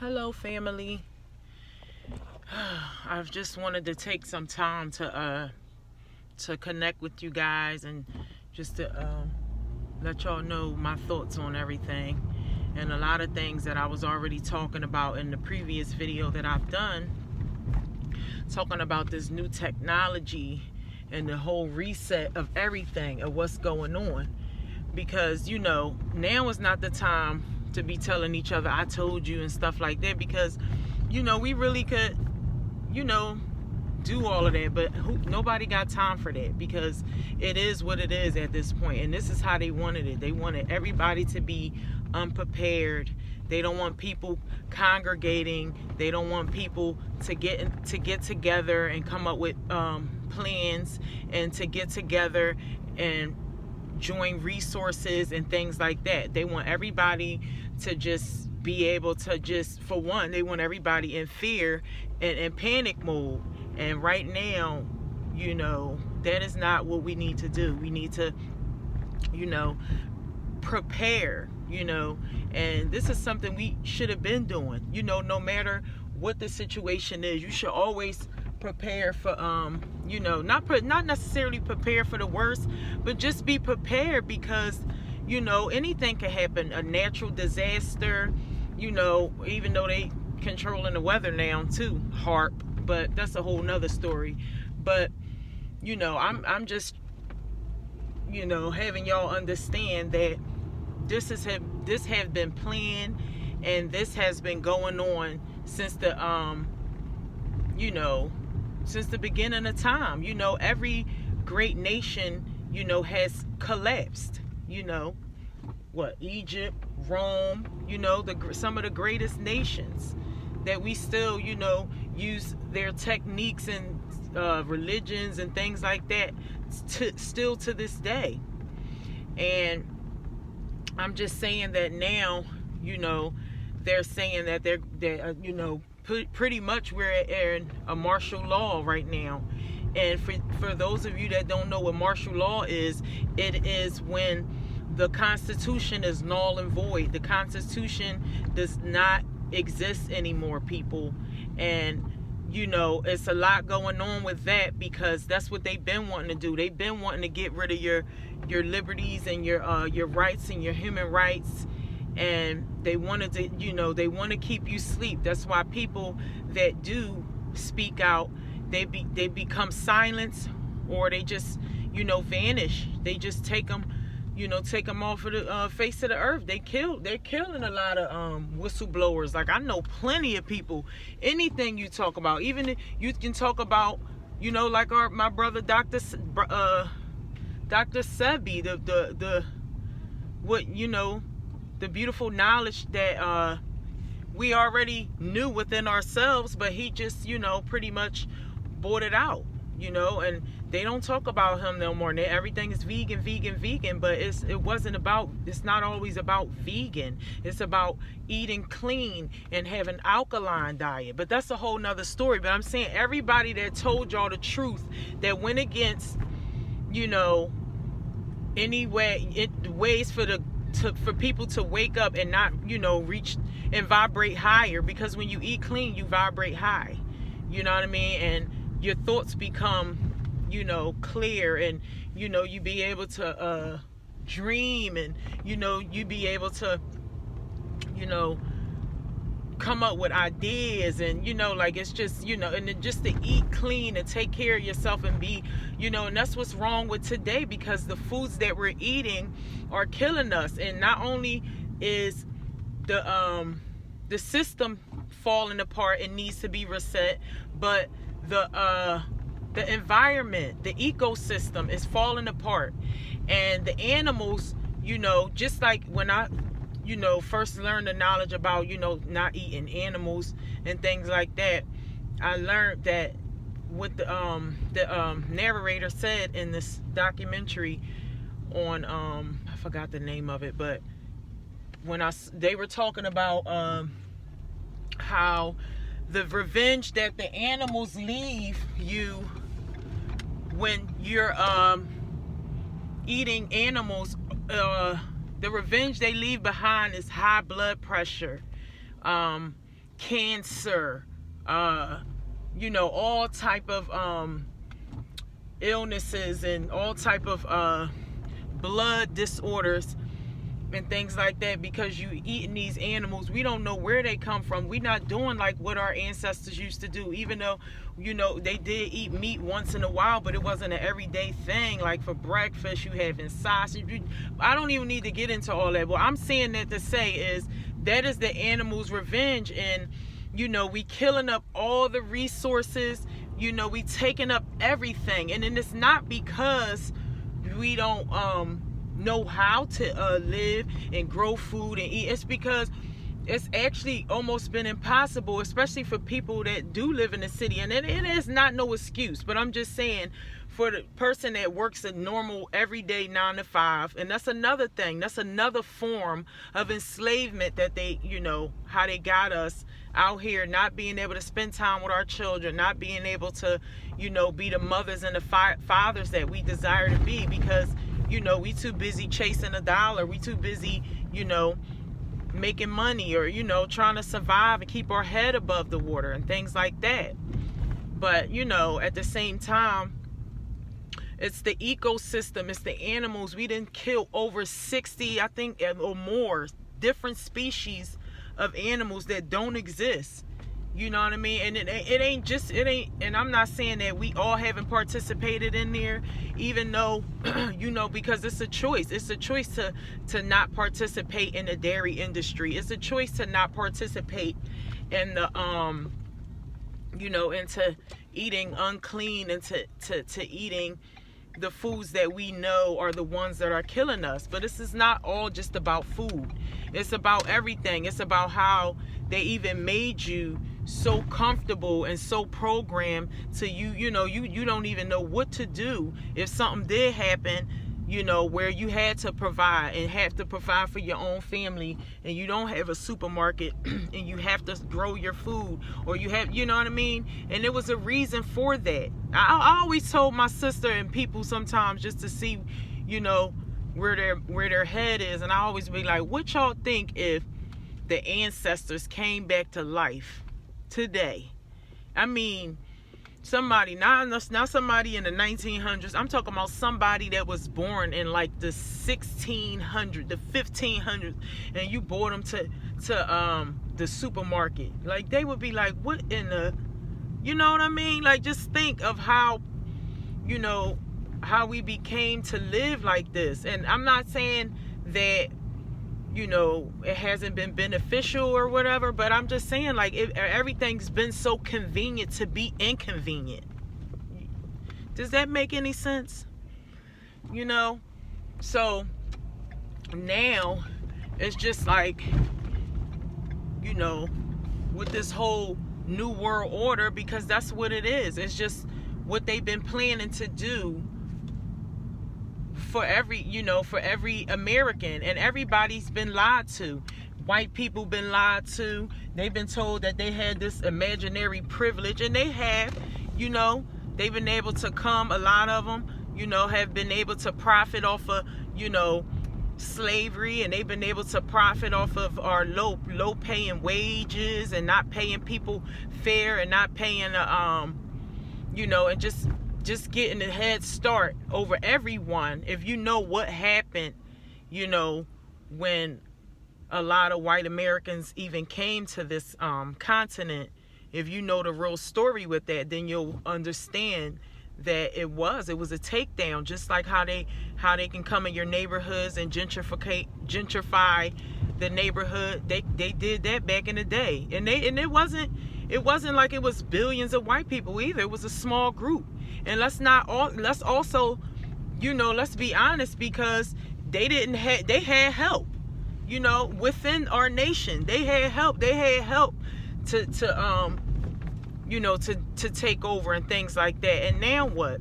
Hello, family. I've just wanted to take some time to connect with you guys and just to let y'all know my thoughts on everything and a lot of things that I was already talking about in the previous video that I've done, talking about this new technology and the whole reset of everything of what's going on. Because now is not the time to be telling each other I told you and stuff like that, because we really could do all of that, but nobody got time for that, because it is what it is at this point. And this is how they wanted it. They wanted everybody to be unprepared. They don't want people congregating. They don't want people to get together and come up with plans, and to get together and join resources and things like that. They want everybody to just be able to for one, they want everybody in fear and in panic mode. And right now, that is not what we need to do. We need to, prepare, and this is something we should have been doing. No matter what the situation is, you should always prepare for not necessarily prepare for the worst, but just be prepared, because anything can happen. A natural disaster, even though they controlling the weather now too, HAARP, but that's a whole nother story. But I'm just having y'all understand that this has been planned, and this has been going on since the since the beginning of time. Every great nation has collapsed. Egypt, Rome, some of the greatest nations that we still use their techniques and religions and things like that still to this day. And I'm just saying that now, they're saying that they're pretty much we're in a martial law right now. And for those of you that don't know what martial law is, it is when the Constitution is null and void. The Constitution does not exist anymore, people. And it's a lot going on with that, because that's what they've been wanting to do. They've been wanting to get rid of your liberties and your rights and your human rights. And they wanted to, they want to keep you asleep. That's why people that do speak out, they become silenced, or they just, vanish. They just take them off of the face of the earth. They're killing a lot of whistleblowers. Like, I know plenty of people. Anything you talk about, even if you can talk about, like my brother Dr. Sebi, the beautiful knowledge that we already knew within ourselves, but he just pretty much bought it out, and they don't talk about him no more. Everything is vegan, but it's not always about vegan. It's about eating clean and having an alkaline diet. But that's a whole nother story. But I'm saying, everybody that told y'all the truth, that went against, any ways for people to wake up and not, reach and vibrate higher, because when you eat clean, you vibrate high. You know what I mean? And your thoughts become clear, and you be able to dream, and you be able to come up with ideas, and like, it's just and then just to eat clean and take care of yourself and be and that's what's wrong with today, because the foods that we're eating are killing us. And not only is the system falling apart and needs to be reset, but the environment, the ecosystem is falling apart. And the animals, just like when I first learned the knowledge about not eating animals and things like that, I learned that what the narrator said in this documentary on I forgot the name of it, but when they were talking about how the revenge that the animals leave you when you're eating animals, the revenge they leave behind is high blood pressure, cancer, you know, all type of illnesses and all type of blood disorders and things like that, because you eating these animals. We don't know where they come from. We're not doing like what our ancestors used to do, even though, you know, they did eat meat once in a while, but it wasn't an everyday thing. Like for breakfast, you having sausage. I don't even need to get into all that. What I'm saying that to say is that is the animal's revenge. And, you know, we killing up all the resources, you know, we taking up everything. And then it's not because we don't know how to live and grow food and eat. It's because it's actually almost been impossible, especially for people that do live in the city. And it is not no excuse, but I'm just saying, for the person that works a normal everyday 9 to 5, and that's another thing, that's another form of enslavement that they, you know, how they got us out here, not being able to spend time with our children, not being able to, you know, be the mothers and the fathers that we desire to be, because, you know, we too busy chasing a dollar. We too busy, you know, making money, or, you know, trying to survive and keep our head above the water and things like that. But, you know, at the same time, it's the ecosystem, it's the animals. We didn't kill over 60, I think, or more different species of animals that don't exist. You know what I mean? And it ain't, and I'm not saying that we all haven't participated in there, even though, you know, because it's a choice. It's a choice to not participate in the dairy industry. It's a choice to not participate in the, you know, into eating unclean, and to eating the foods that we know are the ones that are killing us. But this is not all just about food. It's about everything. It's about how they even made you so comfortable and so programmed to you know, you don't even know what to do if something did happen, you know, where you had to provide and have to provide for your own family, and you don't have a supermarket and you have to grow your food, or you have, you know what I mean? And there was a reason for that. I always told my sister and people sometimes, just to see, you know, where their head is, and I always be like, what y'all think if the ancestors came back to life today? I mean, somebody, not somebody in the 1900s. I'm talking about somebody that was born in like the 1600s, the 1500s, and you brought them to the supermarket. Like, they would be like, what in the, you know what I mean? Like, just think of how, you know, how we became to live like this. And I'm not saying that, you know, it hasn't been beneficial or whatever, but I'm just saying, like, everything's been so convenient to be inconvenient. Does that make any sense? You know? So now it's just like, you know, with this whole new world order, because that's what it is. It's just what they've been planning to do for every, you know, for every American. And everybody's been lied to. White people been lied to. They've been told that they had this imaginary privilege, and they have, you know, they've been able to come, a lot of them, you know, have been able to profit off of, you know, slavery, and they've been able to profit off of our low paying wages, and not paying people fair, and not paying you know, and just getting a head start over everyone. If you know what happened, you know, when a lot of white Americans even came to this continent, if you know the real story with that, then you'll understand that it was a takedown. Just like how they can come in your neighborhoods and gentrify the neighborhood. They did that back in the day, and it wasn't like it was billions of white people either. It was a small group. And let's also, you know, let's be honest, because they had help, you know, within our nation. They had help to you know, to take over and things like that. And now what?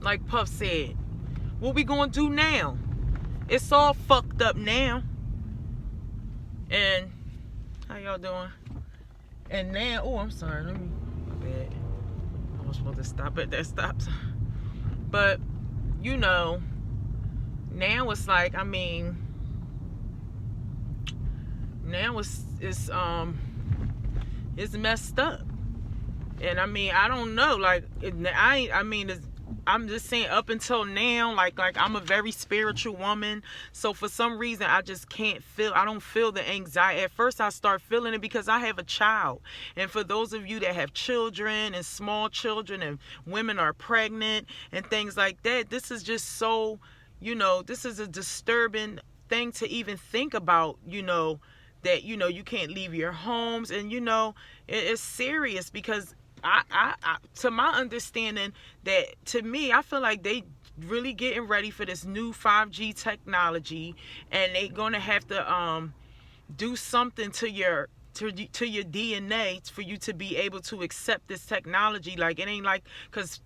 Like Puff said, what we gonna do now? It's all fucked up now. And how y'all doing? And now, oh, I'm sorry, my bad. I was supposed to stop at that stop sign. But, you know, now it's like, I mean, now it's It's messed up. And I mean, I don't know, like, I'm just saying, up until now, like I'm a very spiritual woman, so for some reason I just I don't feel the anxiety. At first I start feeling it because I have a child, and for those of you that have children and small children and women are pregnant and things like that, this is just so, this is a disturbing thing to even think about, that you can't leave your homes, and it's serious because to my understanding, that to me, I feel like they really getting ready for this new 5G technology, and they gonna have to do something to your DNA for you to be able to accept this technology. Like, it ain't like, because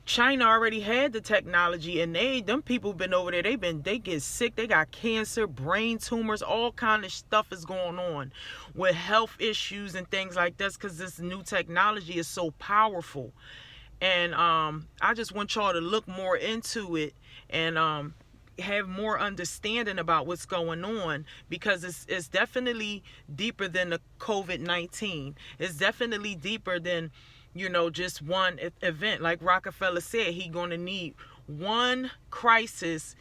China already had the technology, and them people been over there. They get sick. They got cancer, brain tumors, all kind of stuff is going on with health issues and things like this because this new technology is so powerful. And I just want y'all to look more into it and have more understanding about what's going on, because it's definitely deeper than the COVID-19. It's definitely deeper than just one event. Like Rockefeller said, he gonna need one crisis,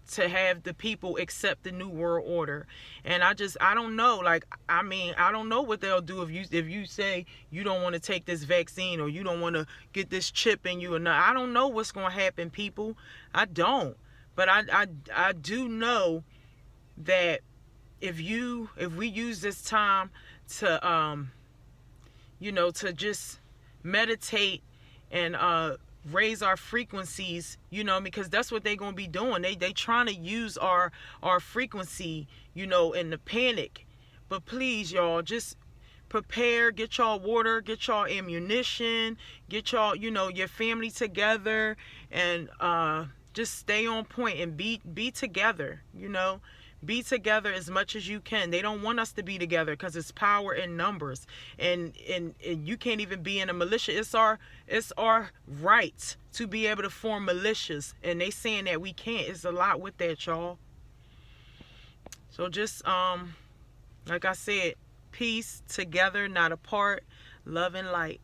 to have the people accept the new world order. And I don't know. Like, I mean, I don't know what they'll do if you say you don't want to take this vaccine, or you don't want to get this chip in you, or not. I don't know what's gonna happen, people. I don't. But I do know that if we use this time to to just meditate and raise our frequencies, because that's what they're going to be doing. They trying to use our frequency, in the panic. But please, y'all, just prepare, get y'all water, get y'all ammunition, get y'all, your family together, and just stay on point and be together, Be together as much as you can. They don't want us to be together because it's power in numbers, and you can't even be in a militia. It's our right to be able to form militias, and they saying that we can't. It's a lot with that, y'all. So just like I said, peace, together, not apart, love and light.